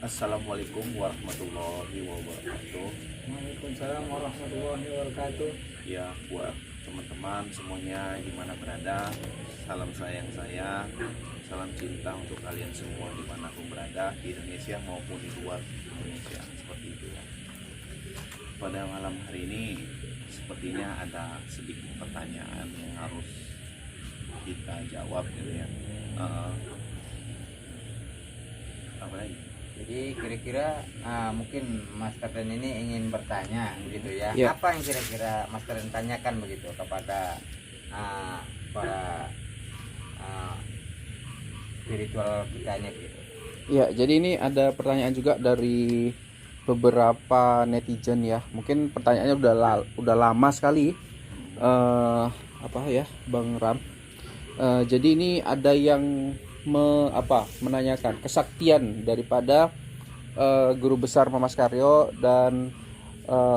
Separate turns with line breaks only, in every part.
Assalamualaikum warahmatullahi wabarakatuh.
Waalaikumsalam warahmatullahi wabarakatuh.
Ya, buat teman-teman semuanya di mana berada, salam sayang saya, salam cinta untuk kalian semua di mana pun berada, di Indonesia maupun di luar Indonesia, seperti itu ya. Pada malam hari ini sepertinya ada sedikit pertanyaan yang harus kita jawab gitu ya. Apa lagi?
Jadi kira-kira mungkin Mas Terden ini ingin bertanya begitu ya.
Ya.
Apa yang kira-kira Mas Terden tanyakan begitu kepada para spiritual kita ini begitu.
Ya, jadi ini ada pertanyaan juga dari beberapa netizen ya. Mungkin pertanyaannya udah lama sekali. Apa ya, Bang Ram? Jadi ini ada yang menanyakan kesaktian daripada guru besar Mamas Karyo dan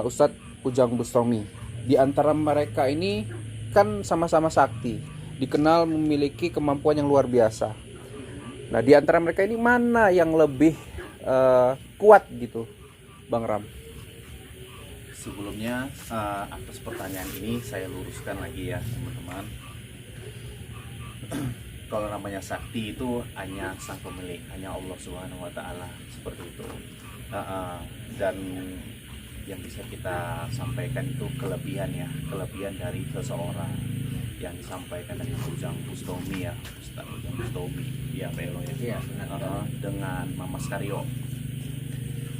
Ustadz Ujang Bustami. Di antara mereka ini kan sama-sama sakti, dikenal memiliki kemampuan yang luar biasa. Nah, di antara mereka ini mana yang lebih kuat gitu, Bang Ram?
Sebelumnya atas pertanyaan ini saya luruskan lagi ya teman-teman. Kalau namanya sakti itu hanya sang pemilik, hanya Allah Subhanahu wa Ta'ala, seperti itu. Dan yang bisa kita sampaikan itu kelebihan ya, kelebihan dari seseorang yang disampaikan dari Ujang Bustami ya, Ustaz Ujang Bustami ya, Belo ya.
Iya, benar.
Dengan Mamas Karyo.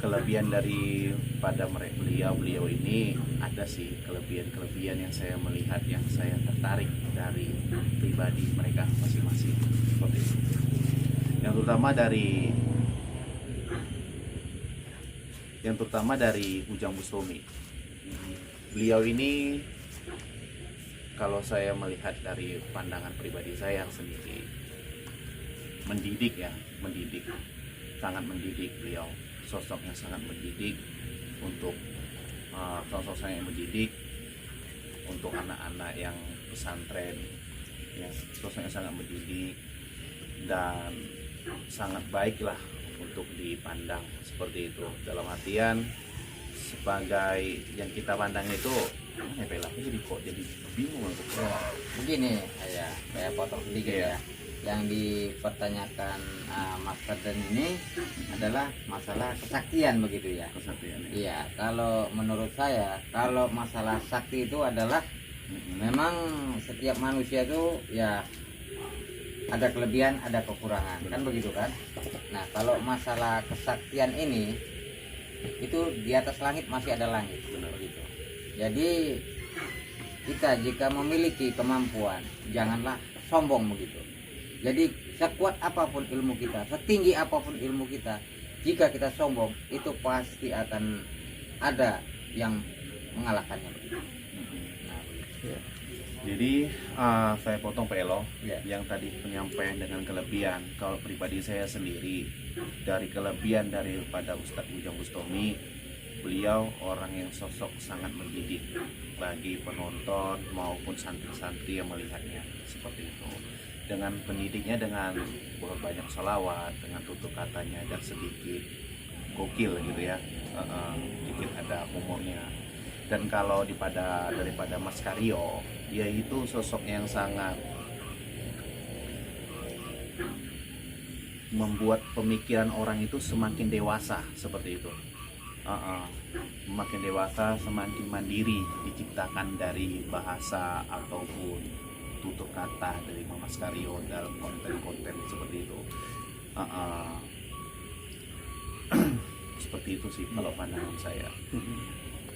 Kelebihan dari pada beliau ini ada sih kelebihan yang saya melihat, yang saya tertarik dari pribadi mereka masing-masing, seperti itu. Yang terutama dari Ujang Bustami. Beliau ini kalau saya melihat dari pandangan pribadi saya sendiri, mendidik, sangat mendidik beliau. Sosok yang sangat mendidik untuk untuk anak-anak yang pesantren ya, sosoknya sangat mendidik dan sangat baiklah untuk dipandang, seperti itu. Dalam artian sebagai yang kita pandang itu jadi bingung untuk
Begini, saya potong sedikit ya. Yang dipertanyakan Mas Terden ini adalah masalah kesaktian begitu ya.
kesaktian ya.
Iya, kalau menurut saya, kalau masalah sakti itu adalah memang setiap manusia itu ya ada kelebihan, ada kekurangan, kan begitu kan? Nah, kalau masalah kesaktian ini itu di atas langit masih ada langit, begitu. Jadi kita jika memiliki kemampuan, janganlah sombong begitu. Jadi sekuat apapun ilmu kita, setinggi apapun ilmu kita, jika kita sombong itu pasti akan ada yang mengalahkannya begitu. Nah, begitu.
Jadi saya potong Pelo
Ya.
yang tadi penyampaian dengan kelebihan. Kalau pribadi saya sendiri, dari kelebihan daripada Ustadz Ujang Bustami, beliau orang yang sosok sangat mendidik bagi penonton maupun santri-santri yang melihatnya, seperti itu. Dengan pendidiknya, dengan banyak sholawat, dengan tutur katanya dan sedikit gokil gitu ya, sedikit ada humornya. Dan kalau daripada Mas Karyo, dia itu sosok yang sangat membuat pemikiran orang itu semakin dewasa, seperti itu. Makin dewasa, semakin mandiri, diciptakan dari bahasa ataupun tutur kata dari Mas Karyo dalam konten-konten seperti itu. Seperti itu sih kalau pandangan saya.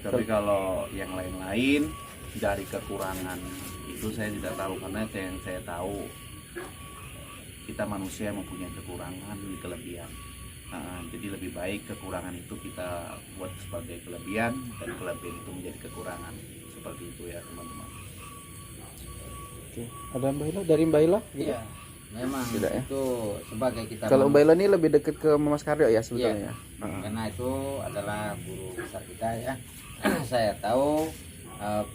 Tapi kalau yang lain-lain dari kekurangan itu saya tidak tahu, karena yang saya tahu kita manusia mempunyai kekurangan dan kelebihan. Jadi lebih baik kekurangan itu kita buat sebagai kelebihan dan kelebihan itu menjadi kekurangan, seperti itu ya teman-teman.
Oke. Ada Mbak Hila, dari Mbak Hila?
Iya, memang
Tidak ya?
itu sebagai kita.
Kalau Mbak Hila ini lebih dekat ke Mamas Karyo ya sebetulnya.
Karena itu adalah guru besar kita ya. Saya tahu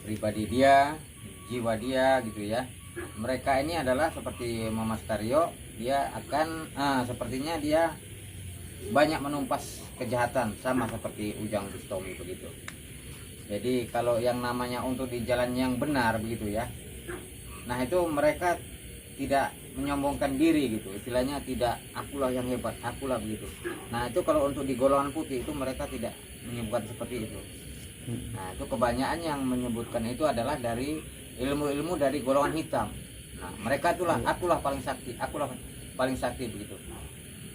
pribadi dia, jiwa dia gitu ya. Mereka ini adalah seperti Mamas Karyo, dia akan sepertinya dia banyak menumpas kejahatan sama seperti Ujang Bustami begitu. Jadi kalau yang namanya untuk di jalan yang benar begitu ya, nah itu mereka tidak menyombongkan diri gitu, istilahnya tidak akulah yang hebat, akulah begitu. Nah itu kalau untuk di golongan putih itu mereka tidak menyebutkan seperti itu. Nah itu kebanyakan yang menyebutkan itu adalah dari ilmu-ilmu dari golongan hitam. Nah mereka itulah akulah paling sakti, akulah paling sakti begitu.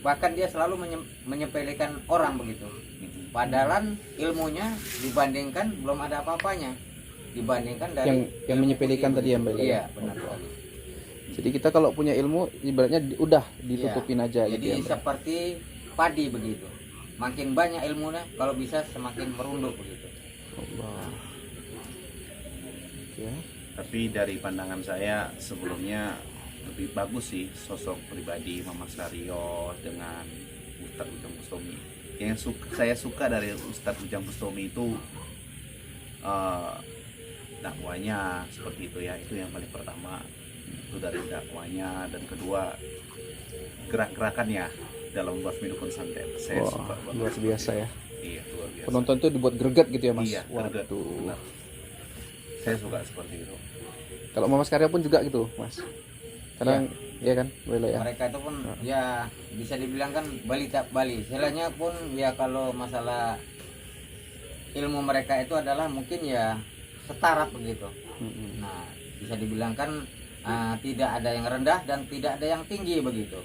Bahkan dia selalu menyepelekan orang begitu. Padahal ilmunya dibandingkan belum ada apa-apanya. Dibandingkan dari
yang menyepelekan tadi ya Mbak.
Iya, benar sekali.
Jadi kita kalau punya ilmu ibaratnya udah ditutupin aja
Jadi
gitu ya Mbak.
seperti padi begitu. Makin banyak ilmunya, kalau bisa semakin merunduk begitu.
Allah. Ya.
Tapi dari pandangan saya sebelumnya lebih bagus sih sosok pribadi Mama Sario dengan Ustadz Ujang Bustami. Yang saya suka dari Ustadz Ujang Bustami itu dakwanya seperti itu ya, itu yang paling pertama, itu dari dakwanya, dan kedua gerak-gerakannya dalam buat minum santet. Saya
Wah,
suka banget.
luar biasa ya.
Iya, luar biasa.
Penonton tuh dibuat greget gitu ya Mas.
Iya, greget.
Waduh.
Benar. Saya suka seperti itu.
Kalau Mama Karya pun juga gitu Mas. Kadang ya kan, Belo ya.
Mereka itu pun ya bisa dibilang kan Bali tak Bali. Istilahnya pun ya kalau masalah ilmu mereka itu adalah mungkin ya setara begitu. Nah bisa dibilang kan tidak ada yang rendah dan tidak ada yang tinggi begitu.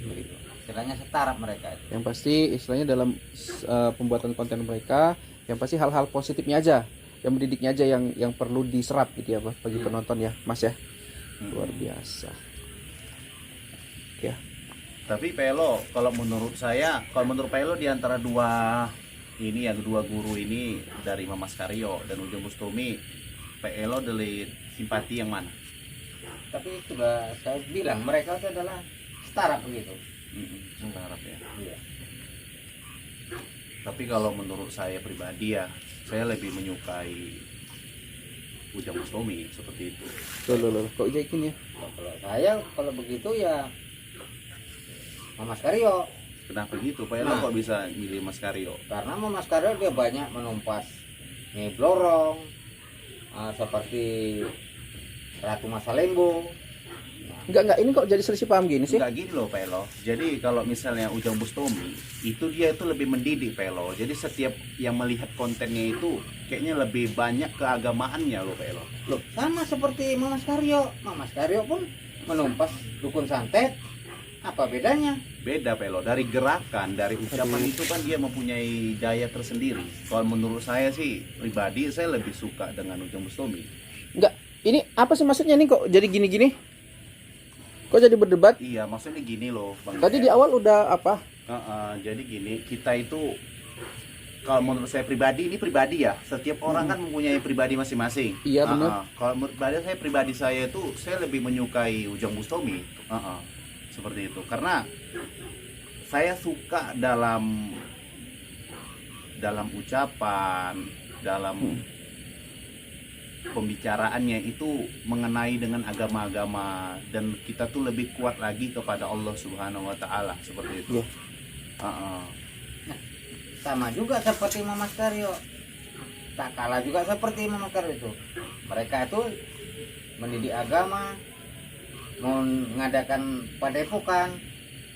Begitu. Istilahnya setara mereka itu.
Yang pasti istilahnya dalam pembuatan konten mereka, yang pasti hal-hal positifnya aja, yang mendidiknya aja yang perlu diserap gitu ya bagi penonton ya Mas ya. Luar biasa. Ya.
Tapi Pelo, kalau menurut saya, kalau menurut Pelo di antara dua ini ya, kedua guru ini dari Mama Karyo dan Ujang Bustami, Pelo dari simpati yang mana?
Tapi sudah saya bilang mereka itu adalah setara begitu.
Setara ya.
Iya.
Tapi kalau menurut saya pribadi ya, saya lebih menyukai Ujang Bustami seperti itu.
Loh, kok yakin ya?
Kalau saya kalau begitu ya Mas Karyo.
Kenapa gitu? Pelo kok bisa milih Mas Karyo?
Karena Mas Karyo dia banyak menumpas Nyai Blorong, seperti Ratu Masalembo.
Enggak, ini kok jadi selisih paham gini sih?
Enggak gini loh Pelo. Jadi kalau misalnya Ujang Bustami itu dia itu lebih mendidik Pelo. Jadi setiap yang melihat kontennya itu kayaknya lebih banyak keagamaannya loh Pelo.
Loh, sama seperti Mas Karyo. Mas Karyo pun menumpas dukun santet. Apa bedanya?
Beda Pelo, dari gerakan, dari ucapan itu kan dia mempunyai daya tersendiri. Kalau menurut saya sih pribadi saya lebih suka dengan Ujang Bustami.
Enggak, ini apa sih maksudnya nih kok jadi gini-gini? Kok jadi berdebat?
Iya, maksudnya gini loh Bang.
Tadi di awal udah apa?
Jadi gini, kita itu kalau menurut saya pribadi, ini pribadi ya. Setiap orang kan mempunyai pribadi masing-masing.
Iya, benar.
Kalau menurut pribadi saya itu saya lebih menyukai Ujang Bustami. Seperti itu. Karena saya suka dalam ucapan, dalam pembicaraannya itu mengenai dengan agama-agama, dan kita tuh lebih kuat lagi kepada Allah Subhanahu wa taala seperti itu.
Iya.
Sama juga seperti Mas Karyo. Tak kalah juga seperti Mas Karyo itu. Mereka itu mendidik agama, mengadakan padepokan.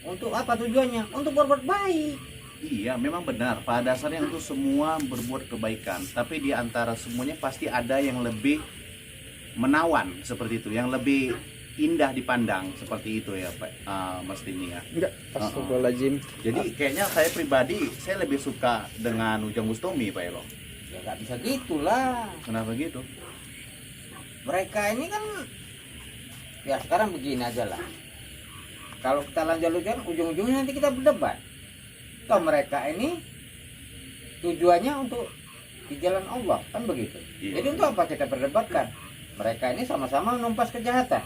Untuk apa tujuannya? Untuk berbuat baik.
Iya, memang benar. Pada dasarnya untuk semua berbuat kebaikan. Tapi di antara semuanya pasti ada yang lebih menawan seperti itu, yang lebih indah dipandang seperti itu ya, Pak Mas Dini ya.
Enggak, astagfirullahaladzim.
Jadi kayaknya saya pribadi saya lebih suka dengan Ujang Bustami, Pak Elo.
Ya nggak bisa gitulah.
Kenapa gitu?
Mereka ini kan ya sekarang begini aja lah. Kalau kita lanjut-lanjutkan ujung-ujungnya nanti kita berdebat. Kalau mereka ini tujuannya untuk di jalan Allah, kan begitu.
Iya.
Jadi untuk apa kita berdebatkan? Mereka ini sama-sama menumpas kejahatan.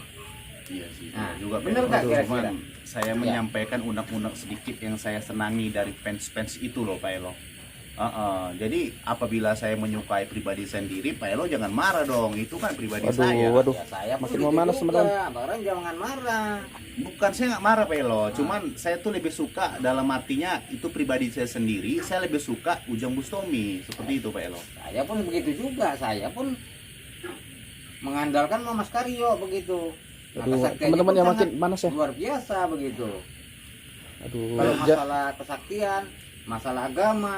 Iya sih.
Nah,
juga
bener
Pak Elo.
nggak kira-kira?
Cuman saya menyampaikan unek-unek sedikit yang saya senangi dari fans-fans itu loh, Pak Elo. Jadi apabila saya menyukai pribadi sendiri, Pak Elo jangan marah dong. Itu kan pribadi
Waduh,
saya.
waduh.
Ya saya pun
Makin
gitu
memanas,
juga.
teman-teman.
Bang Ram jangan marah.
Bukan saya nggak marah Pak Elo, cuman saya tuh lebih suka dalam artinya itu pribadi saya sendiri. Saya lebih suka Ujang Bustami seperti itu Pak Elo.
Saya pun begitu juga. Saya pun mengandalkan Mas Karyo begitu. Nah,
Aduh,
kesaktiannya
teman-teman
pun
yang
sangat
makin panas ya.
luar biasa begitu.
Aduh,
Kalau
ja-
masalah kesaktian, masalah agama,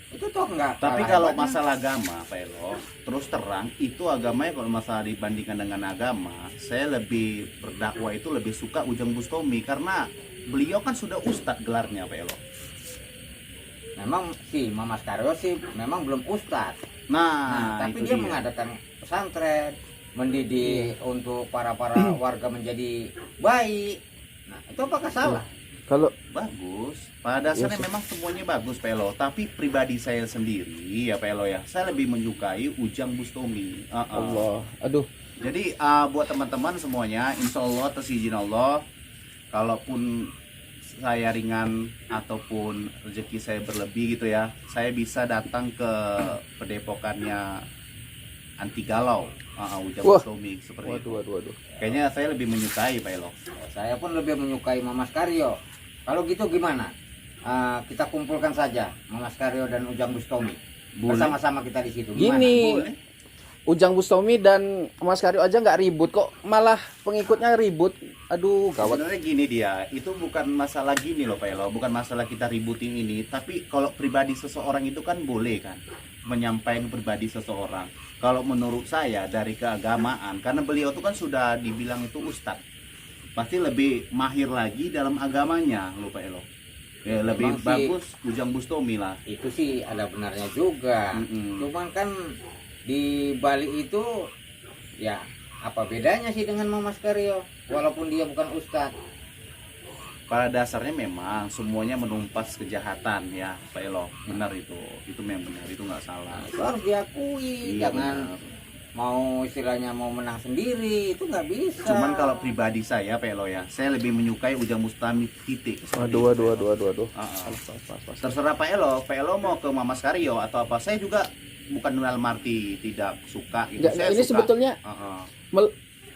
itu toh enggak.
Tapi
kalah
kalau
hebatnya.
masalah agama Pak Elo, terus terang itu agamanya kalau masalah dibandingkan dengan agama, saya lebih berdakwah itu lebih suka Ujang Bustami karena beliau kan sudah ustadz gelarnya Pak Elo.
memang si Mas Karyo sih memang belum ustadz.
Nah,
Tapi
itu
dia
dia.
mengadakan pesantren, mendidik untuk para warga menjadi baik. Nah, itu apakah salah?
kalau
Bagus. Pada dasarnya
Iya sih.
memang semuanya bagus Pelo. Tapi pribadi saya sendiri ya Pelo ya, saya lebih menyukai Ujang Bustami.
Allah, aduh,
Jadi buat teman-teman semuanya, insya Allah atas izin Allah, kalaupun saya ringan ataupun rezeki saya berlebih gitu ya, saya bisa datang ke pedepokannya anti galau, Ujang
Wah.
Bustami seperti itu.
waduh.
Kayaknya saya lebih menyukai Pelo.
Saya pun lebih menyukai Mas Karyo. Kalau gitu gimana? Kita kumpulkan saja Mas Karyo dan Ujang Bustami.
Boleh.
Bersama-sama kita di situ. Gimana?
Gini,
Boleh.
Ujang Bustami dan Mas Karyo aja nggak ribut kok, malah pengikutnya ribut. Aduh, gawat.
Sebenarnya gini dia, itu bukan masalah gini loh Pak Elo, bukan masalah kita ributin ini, tapi kalau pribadi seseorang itu kan boleh kan menyampaikan pribadi seseorang. Kalau menurut saya dari keagamaan, karena beliau itu kan sudah dibilang itu ustadz, pasti lebih mahir lagi dalam agamanya loh Pak Elo. Ya, lebih
Memang sih.
bagus Ujang Bustami lah.
Itu sih ada benarnya juga.
Mm-mm.
Cuman kan di Bali itu ya apa bedanya sih dengan Mas Karyo walaupun dia bukan ustadz.
Pada dasarnya memang semuanya menumpas kejahatan ya Pak Elo, benar itu memang benar, itu nggak salah.
Itu harus diakui.
Iya,
Jangan
benar.
mau istilahnya mau menang sendiri itu nggak bisa.
Cuman kalau pribadi saya Pak Elo ya, saya lebih menyukai Ujang Bustami titik.
Waduh.
Terserah Pak Elo mau ke Mamas Karyo atau apa, saya juga bukan dalam arti tidak suka gitu.
Nggak,
Saya
ini
suka.
sebetulnya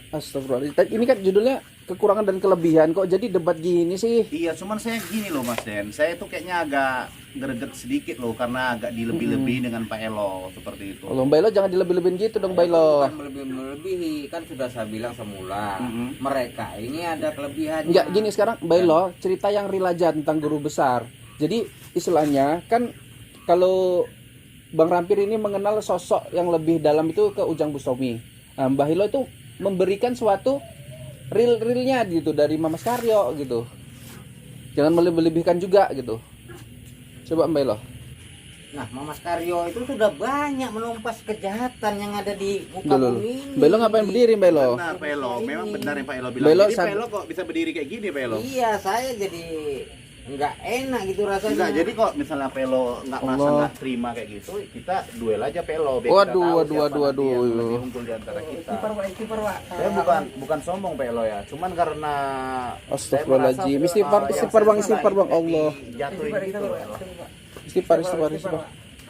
Astagfirullahaladzim. Ini kan judulnya kekurangan dan kelebihan, kok jadi debat gini sih?
Iya, cuman saya gini loh Mas Den, saya tuh kayaknya agak greget sedikit loh karena agak dilebih-lebih dengan Pak Elo seperti itu.
Kalau Mbak Elo jangan dilebih-lebihin gitu dong, Mbak Elo.
Bukan melebihi, kan sudah saya bilang semula.
Mm-mm.
Mereka ini ada kelebihannya.
Enggak, gini sekarang Mbak Elo cerita yang real aja tentang guru besar. Jadi istilahnya kan kalau Bang Rampir ini mengenal sosok yang lebih dalam itu ke Ujang Bustami. Nah, Mbak Elo itu memberikan suatu realnya gitu dari Mas Karyo gitu. Jangan melebih-lebihkan juga gitu. Coba Mbak Elo.
Nah, Mas Karyo itu sudah banyak menumpas kejahatan yang ada di muka
Dulu.
bumi ini.
Mbak Elo ngapain berdiri Mbak Elo?
Benar Pak Elo, memang benar yang Pak Elo bilang.
Pak Elo
Jadi
sad-
Pak Elo kok bisa berdiri kayak gini Pak Elo?
Iya, saya jadi nggak enak gitu rasanya.
Enggak, jadi kok misalnya Pak Elo nggak merasa
Allah.
nggak terima kayak gitu, kita duel aja Pak Elo. biar
Waduh,
kita tahu
waduh,
siapa
waduh,
nanti yang
waduh.
lebih unggul di antara kita.
Kiper, Pak.
Saya bukan sombong Pak Elo ya, cuman karena
Astagfirullahaladzim. Istighfar Bang, istighfar Bang, Allah.
Jatuhin gitu Pak Elo.
Istighfar.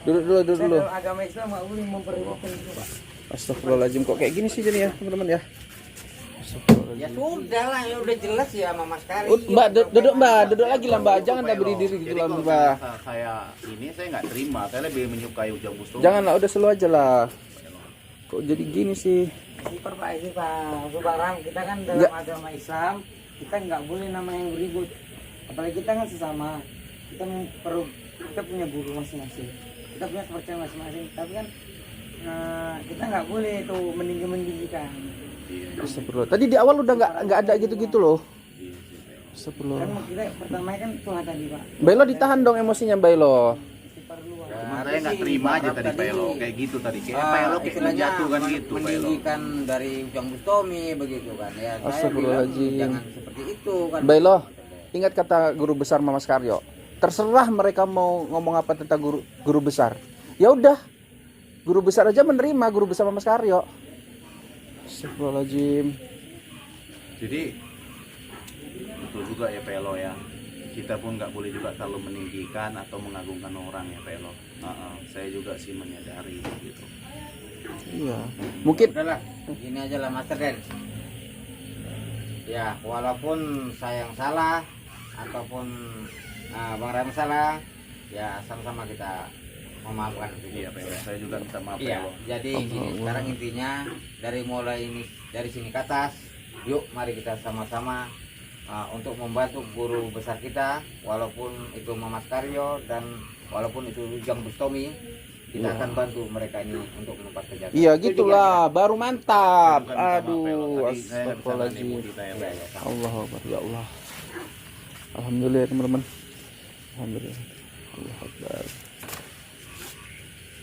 Dulu.
Agama Islam nggak boleh memperlihatkan itu, Pak.
Astagfirullahaladzim, kok kayak gini sih jadi ya teman-teman ya.
Ya sudah lah, ya udah jelas ya sama Mas Karyo.
Mbak, duduk lagi lah Mbak, jangan
Pak
dah
Elo.
berdiri gitu
Jadi
lah
kalau
Mbak.
misalnya saya ini saya nggak terima, saya lebih menyukai Ujang Bustami.
Janganlah, udah slow aja lah. Kok jadi gini sih?
Kiper Pak, ini Pak Subarang, kita kan dalam
Nggak.
agama Islam kita nggak boleh nama yang beribut, apalagi kita kan sesama, kita punya guru masing-masing, kita punya kepercayaan masing-masing, tapi kan kita nggak boleh itu meninggikan.
Iya,
Astagfirullah. Tadi di awal udah nggak ada gitu-gitu loh.
iya sih, Pak Elo.
Kan
Astagfirullah.
kita pertama kan Tuhan tadi Pak,
Mbak Elo ditahan dong emosinya Mbak Elo.
kiper luar.
Cuma saya nggak terima aja tadi Pak Elo kayak gitu tadi. Kayak Pak Elo kayak
istilahnya
jatuh kan gitu Pak Elo.
meninggikan dari Ujang Bustami begitu kan ya. Saya bilang
Astagfirullahaladzim.
jangan seperti itu kan.
Mbak Elo, ingat kata guru besar Mas Karyo. Terserah mereka mau ngomong apa tentang guru besar. Ya udah, guru besar aja menerima guru besar Mas Karyo. Astagfirullahaladzim.
Jadi betul juga ya Pak Elo ya. kita pun nggak boleh juga terlalu meninggikan atau mengagungkan orang ya Pak Elo. Saya juga sih menyadari gitu.
Iya. Mungkin
Udahlah, gini aja lah Master Den. Ya, walaupun saya yang salah ataupun Bang Ram salah, ya sama-sama kita memaafkan.
Iya Pak Elo, saya juga minta maaf Pak
Iya,
Elo.
jadi gini,
Allah.
sekarang intinya dari mulai ini dari sini ke atas, yuk mari kita sama-sama untuk membantu guru besar kita, walaupun itu Mamas Karyo dan walaupun itu Ujang Bustomi, kita akan bantu mereka ini untuk menempat kejahatan.
iya gitulah, baru mantap.
Saya juga minta maaf, Pak Elo.
Aduh,
Tadi saya nggak bisa
astagfirullahaladzim.
menipu kita ya Pak Elo.
Allah Akbar, ya Allah. Alhamdulillah teman-teman. Alhamdulillah. Allah Akbar.